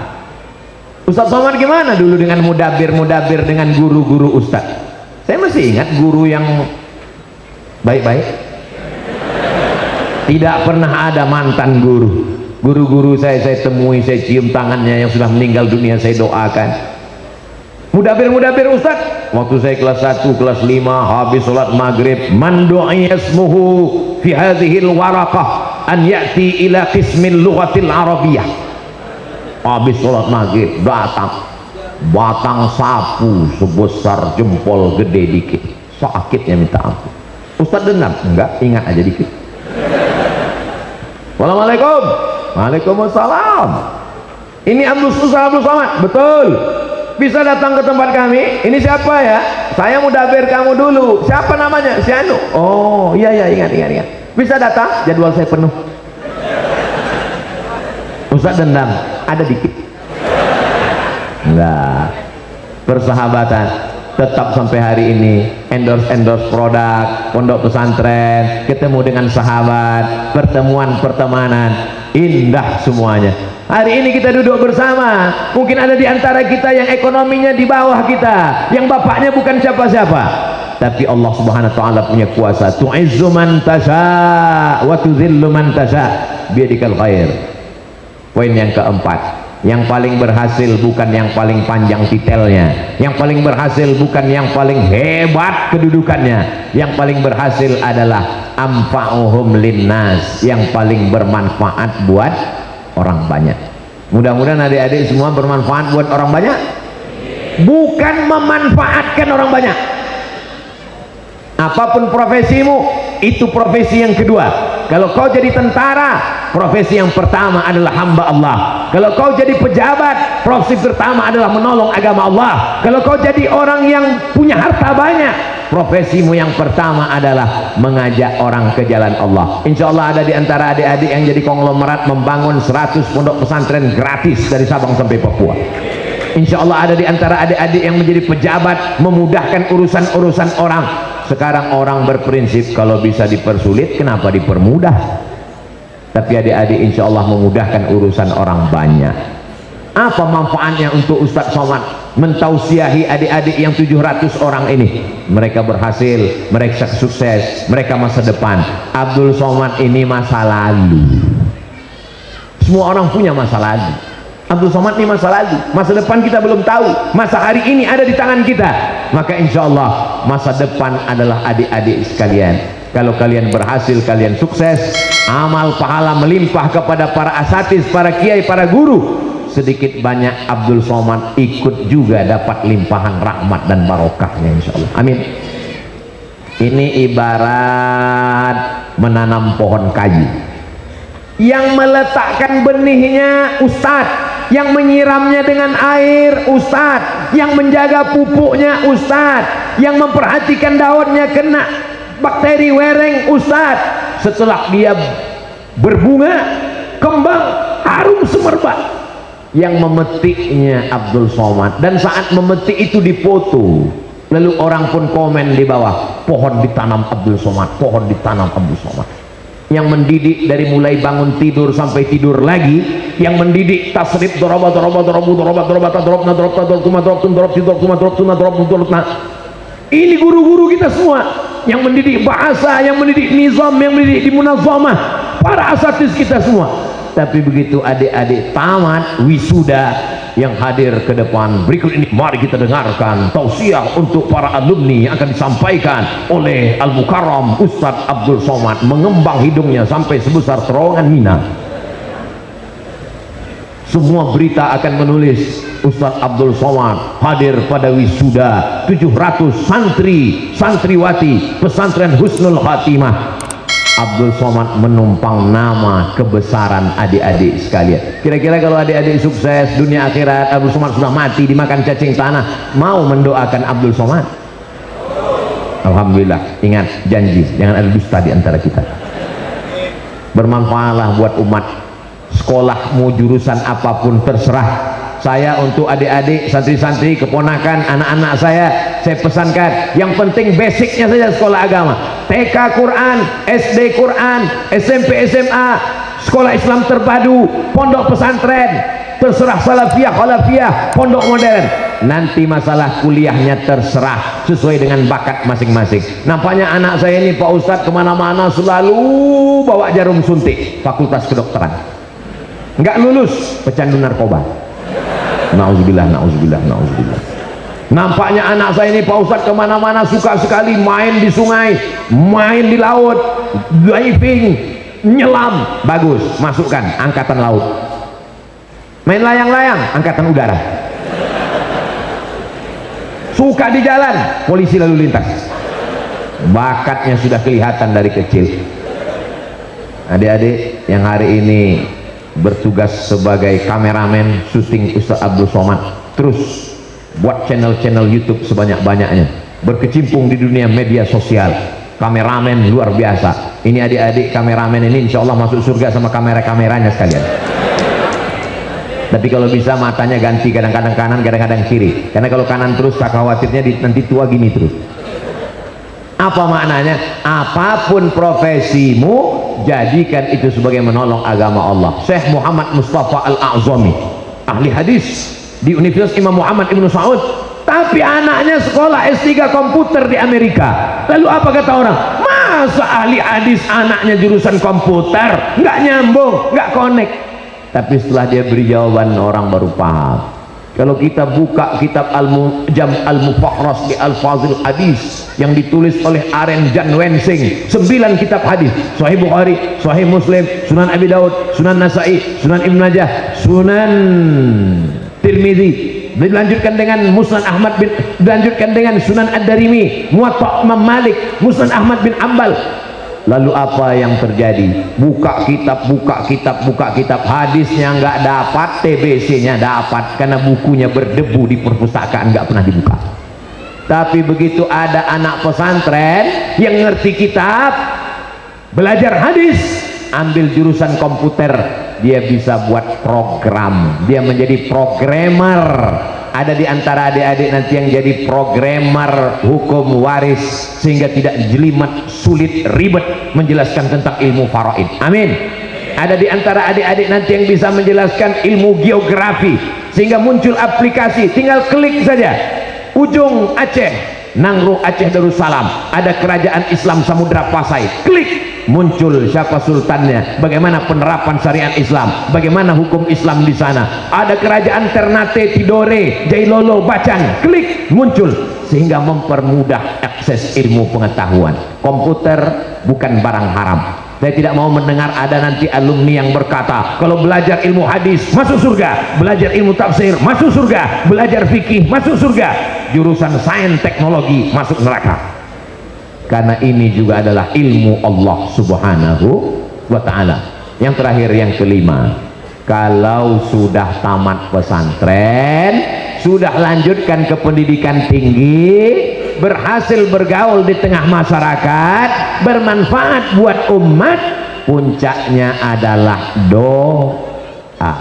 Ustaz Somad gimana dulu dengan mudabir dengan guru-guru Ustaz? Saya masih ingat guru yang baik-baik. Tidak pernah ada mantan guru. Guru-guru saya temui, saya cium tangannya yang sudah meninggal dunia, saya doakan. Mudabir Ustaz, waktu saya kelas 1, kelas 5, habis sholat maghrib, man du'iya ismuhu fi hadhil waraqah an ya'ti ila qismin lughatil arabiyyah. Habis sholat maghrib datang batang sapu sebesar jempol gede dikit, sakitnya minta ampun. Ustaz dendam? Enggak, ingat aja dikit. Assalamualaikum. Waalaikumsalam. Ini Abdul Somad? Betul. Bisa datang ke tempat kami. Ini siapa ya? Saya mudabir kamu dulu. Siapa namanya? Si Anu. Oh iya ingat. Bisa datang? Jadwal saya penuh. Ustaz dendam? Ada dikit. Enggak. Persahabatan tetap sampai hari ini. Endorse produk, pondok pesantren, ketemu dengan sahabat, pertemuan pertemanan, indah semuanya. Hari ini kita duduk bersama, mungkin ada di antara kita yang ekonominya di bawah kita, yang bapaknya bukan siapa-siapa, tapi Allah Subhanahu wa taala punya kuasa. Tu'izzu man tasha wa tudhillu man tasha biyadikal khair. Poin yang keempat, yang paling berhasil bukan yang paling panjang titelnya, yang paling berhasil bukan yang paling hebat kedudukannya, yang paling berhasil adalah amfa'uhum linnas, yang paling bermanfaat buat orang banyak. Mudah-mudahan adik-adik semua bermanfaat buat orang banyak, bukan memanfaatkan orang banyak. Apapun profesimu, itu profesi yang kedua. Kalau kau jadi tentara, profesi yang pertama adalah hamba Allah. Kalau kau jadi pejabat, profesi pertama adalah menolong agama Allah. Kalau kau jadi orang yang punya harta banyak, profesimu yang pertama adalah mengajak orang ke jalan Allah. Insya Allah ada di antara adik-adik yang jadi konglomerat membangun 100 pondok pesantren gratis dari Sabang sampai Papua. Insya Allah ada di antara adik-adik yang menjadi pejabat, memudahkan urusan-urusan orang. Sekarang orang berprinsip kalau bisa dipersulit, kenapa dipermudah? Tapi adik-adik insya Allah memudahkan urusan orang banyak. Apa manfaatnya untuk Ustadz Somad mentausiahi adik-adik yang 700 orang ini? Mereka berhasil, mereka sukses, mereka masa depan. Abdul Somad ini masa lalu. Semua orang punya masa lalu. Abdul Somad ini masa lalu, masa depan kita belum tahu. Masa hari ini ada di tangan kita. Maka insya Allah masa depan adalah adik-adik sekalian. Kalau kalian berhasil, kalian sukses, amal pahala melimpah kepada para asatiz, para kiai, para guru. Sedikit banyak Abdul Somad ikut juga dapat limpahan rahmat dan barokahnya insya Allah. Amin. Ini ibarat menanam pohon kayu. Yang meletakkan benihnya Ustadz, yang menyiramnya dengan air Ustadz, yang menjaga pupuknya Ustadz, yang memperhatikan daunnya kena bakteri wereng Ustadz. Setelah dia berbunga, kembang, harum semerbak, yang memetiknya Abdul Somad. Dan saat memetik itu dipoto, lalu orang pun komen di bawah, pohon ditanam Abdul Somad, pohon ditanam Abdul Somad. Yang mendidik dari mulai bangun tidur sampai tidur lagi, yang mendidik tasrif ini guru-guru kita semua, yang mendidik bahasa, yang mendidik nizam, yang mendidik di munazamah, para asatiz kita semua. Tapi begitu adik-adik tamat wisuda, yang hadir ke depan berikut ini, mari kita dengarkan tausiah untuk para alumni yang akan disampaikan oleh Al-Mukarram Ustadz Abdul Somad, mengembang hidungnya sampai sebesar terowongan Mina. Semua berita akan menulis Ustadz Abdul Somad hadir pada wisuda 700 santri santriwati pesantren Husnul Khatimah. Abdul Somad menumpang nama kebesaran adik-adik sekalian. Kira-kira kalau adik-adik sukses dunia akhirat, Abdul Somad sudah mati dimakan cacing tanah, mau mendoakan Abdul Somad? Alhamdulillah. Ingat janji, jangan ada dusta di antara kita. Bermanfaatlah buat umat. Sekolah mau jurusan apapun terserah. Saya untuk adik-adik, santri-santri, keponakan, anak-anak saya pesankan yang penting basicnya saja sekolah agama. TK Quran, SD Quran, SMP SMA, sekolah Islam terpadu, pondok pesantren, terserah salafiyah, khalafiyah, pondok modern. Nanti masalah kuliahnya terserah sesuai dengan bakat masing-masing. Nampaknya anak saya ini Pak Ustadz kemana-mana selalu bawa jarum suntik, fakultas kedokteran. Nggak lulus, pecandu narkoba. Nauzubillah, nauzubillah, nauzubillah. Nampaknya anak saya ini Pak Ustadz kemana-mana suka sekali main di sungai, main di laut, diving, nyelam. Bagus, masukkan angkatan laut. Main layang-layang, angkatan udara. Suka di jalan, polisi lalu lintas. Bakatnya sudah kelihatan dari kecil. Adik-adik yang hari ini bertugas sebagai kameramen syuting Ustadz Abdul Somad, terus buat channel-channel YouTube sebanyak-banyaknya, berkecimpung di dunia media sosial, kameramen luar biasa. Ini adik-adik kameramen ini insya Allah masuk surga sama kamera-kameranya sekalian. Tapi kalau bisa matanya ganti, kadang-kadang kanan, kadang-kadang kiri, karena kalau kanan terus tak khawatirnya nanti tua gini terus. Apa maknanya? Apapun profesimu, jadikan itu sebagai menolong agama Allah. Syekh Muhammad Mustafa Al-A'zami, ahli hadis di Universitas Imam Muhammad Ibn Saud, tapi anaknya sekolah S3 komputer di Amerika. Lalu apa kata orang? Masa ahli hadis anaknya jurusan komputer? Nggak nyambung, nggak connect. Tapi setelah dia beri jawaban, orang baru paham. Kalau kita buka kitab Al-Mujam Al-Mufakhras di Al-Fazil Hadis yang ditulis oleh Aren Jan Wensing, 9 kitab hadis, Sahih Bukhari, Sahih Muslim, Sunan Abi Daud, Sunan Nasai, Sunan Ibn Majah, Sunan Tirmidzi, dilanjutkan dengan Musnad Ahmad bin, dilanjutkan dengan Sunan Ad-Darimi, Muwatta Imam Malik, Musnad Ahmad bin Ambal. Lalu apa yang terjadi? Buka kitab, buka kitab, buka kitab, hadisnya nggak dapat, TBC-nya dapat, karena bukunya berdebu di perpustakaan, nggak pernah dibuka. Tapi begitu ada anak pesantren yang ngerti kitab, belajar hadis, ambil jurusan komputer, dia bisa buat program, dia menjadi programmer, Ada di antara adik-adik nanti yang jadi programmer hukum waris sehingga tidak jelimet, sulit, ribet menjelaskan tentang ilmu faraid. Amin. Ada di antara adik-adik nanti yang bisa menjelaskan ilmu geografi sehingga muncul aplikasi, tinggal klik saja ujung Aceh, Nangrung Aceh Darussalam, ada kerajaan Islam Samudra Pasai, klik muncul siapa sultannya, bagaimana penerapan syariat Islam, bagaimana hukum Islam di sana. Ada kerajaan Ternate, Tidore, Jailolo, Bacan, klik muncul, sehingga mempermudah akses ilmu pengetahuan. Komputer bukan barang haram. Saya tidak mau mendengar ada nanti alumni yang berkata kalau belajar ilmu hadis masuk surga, belajar ilmu tafsir masuk surga, belajar fikih masuk surga, jurusan sains teknologi masuk neraka. Karena ini juga adalah ilmu Allah subhanahu wa ta'ala. Yang terakhir, yang kelima, kalau sudah tamat pesantren, sudah lanjutkan ke pendidikan tinggi, berhasil bergaul di tengah masyarakat, bermanfaat buat umat, puncaknya adalah doa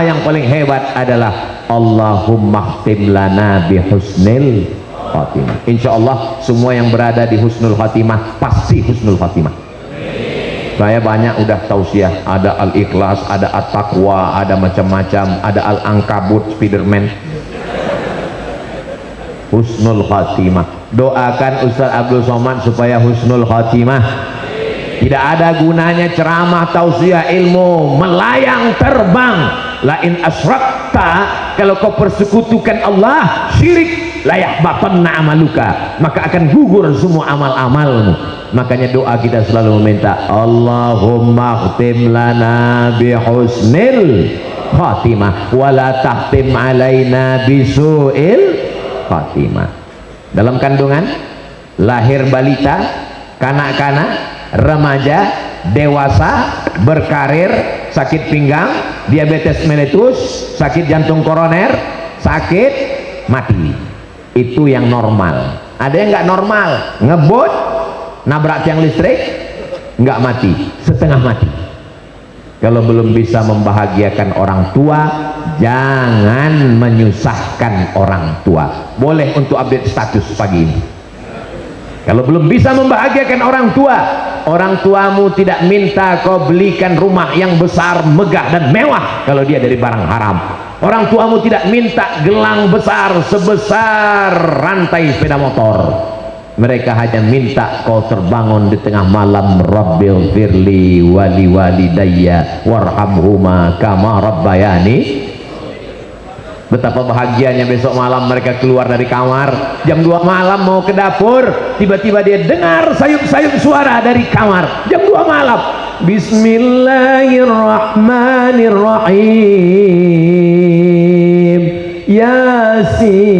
yang paling hebat adalah Allahumma khtim lana bihusnil khatimah. Insya Allah semua yang berada di husnul khatimah pasti husnul khatimah. Saya banyak udah tausiah, ada al-ikhlas, ada at-taqwa, ada macam-macam, ada al-ankabut, Spiderman. Husnul khatimah. Doakan Ustaz Abdul Somad supaya husnul khatimah. Tidak ada gunanya ceramah, tausiah, ilmu melayang terbang. Lain asrakta, kalau kau persekutukan Allah, syirik, layak batanna amaluka, maka akan gugur semua amal-amalmu. Makanya doa kita selalu meminta Allahumma khtim lana bihusnil khatimah wala tahtim alaina bisu'il khatimah. Dalam kandungan, lahir balita, kanak-kanak, remaja, dewasa, berkarir, sakit pinggang, diabetes mellitus, sakit jantung koroner, sakit, mati. Itu yang normal. Ada yang nggak normal, ngebut, nabrak tiang listrik, nggak mati, setengah mati. Kalau belum bisa membahagiakan orang tua, jangan menyusahkan orang tua. Boleh untuk update status pagi ini. Kalau belum bisa membahagiakan orang tuamu tidak minta kau belikan rumah yang besar, megah dan mewah kalau dia dari barang haram. Orang tuamu tidak minta gelang besar sebesar rantai sepeda motor. Mereka hanya minta kau terbangun di tengah malam, Rabbil firli wali walidayya warhamhuma kama rabbayani. Betapa bahagianya besok malam mereka keluar dari kamar jam 2 malam mau ke dapur, tiba-tiba dia dengar sayup-sayup suara dari kamar jam 2 malam. Bismillahirrahmanirrahim, Yasin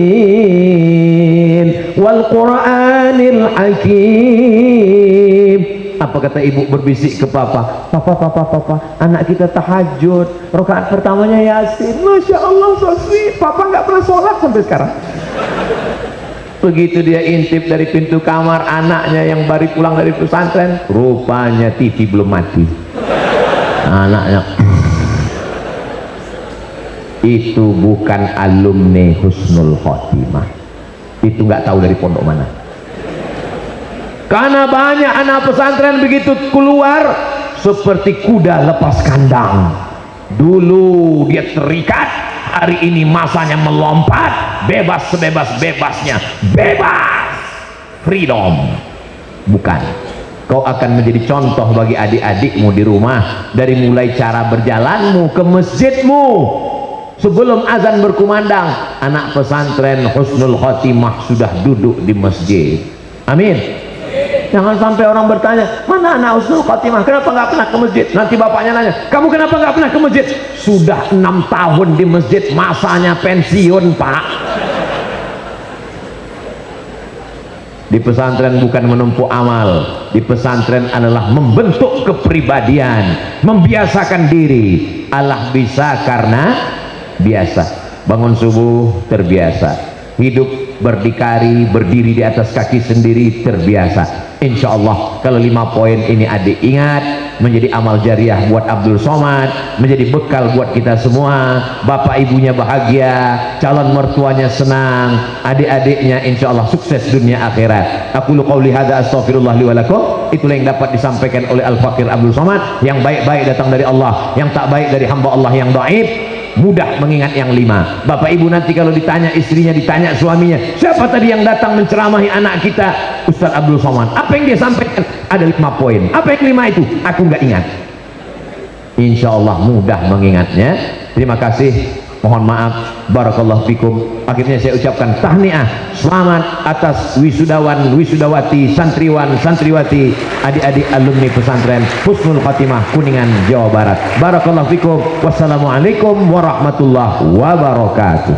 wal Qur'anil Hakim. Apa kata ibu berbisik ke papa? Papa, anak kita tahajud, rakaat pertamanya Yasin. Masya Allah, so sweet. Papa nggak pernah sholat sampai sekarang. Begitu dia intip dari pintu kamar anaknya yang baru pulang dari pesantren, rupanya TV belum mati. Anaknya itu bukan alumni husnul khotimah. Itu nggak tahu dari pondok mana. Karena banyak anak pesantren begitu keluar seperti kuda lepas kandang. Dulu dia terikat, hari ini masanya melompat, bebas sebebas-bebasnya, bebas, freedom. Bukan. Kau akan menjadi contoh bagi adik-adikmu di rumah, dari mulai cara berjalanmu ke masjidmu. Sebelum azan berkumandang, anak pesantren husnul khotimah sudah duduk di masjid. Amin. Jangan sampai orang bertanya, mana anak husnul khotimah, kenapa nggak pernah ke masjid? Nanti bapaknya nanya, kamu kenapa nggak pernah ke masjid? Sudah 6 tahun di masjid, masanya pensiun pak. Di pesantren bukan menumpuk amal, di pesantren adalah membentuk kepribadian, membiasakan diri. Allah bisa karena biasa. Bangun subuh terbiasa, hidup berdikari, berdiri di atas kaki sendiri terbiasa. Insya Allah kalau 5 poin ini adik ingat, menjadi amal jariah buat Abdul Somad, menjadi bekal buat kita semua. Bapak ibunya bahagia, calon mertuanya senang, adik-adiknya insya Allah sukses dunia akhirat. Aku qauli hadza astaghfirullah li wa lakum. Itulah yang dapat disampaikan oleh Al-Fakir Abdul Somad. Yang baik-baik datang dari Allah, yang tak baik dari hamba Allah yang dhaif. Mudah mengingat yang 5. Bapak ibu nanti kalau ditanya istrinya, ditanya suaminya, siapa tadi yang datang menceramahi anak kita? Ustaz Abdul Somad. Apa yang dia sampaikan? Ada 5 poin. Apa yang 5 itu? Aku nggak ingat. Insya Allah mudah mengingatnya. Terima kasih. Mohon maaf. Barakallahu fikum. Akhirnya saya ucapkan tahniah, selamat atas wisudawan, wisudawati, santriwan, santriwati, adik-adik alumni pesantren Husnul Khatimah Kuningan, Jawa Barat. Barakallahu fikum. Wassalamualaikum warahmatullahi wabarakatuh.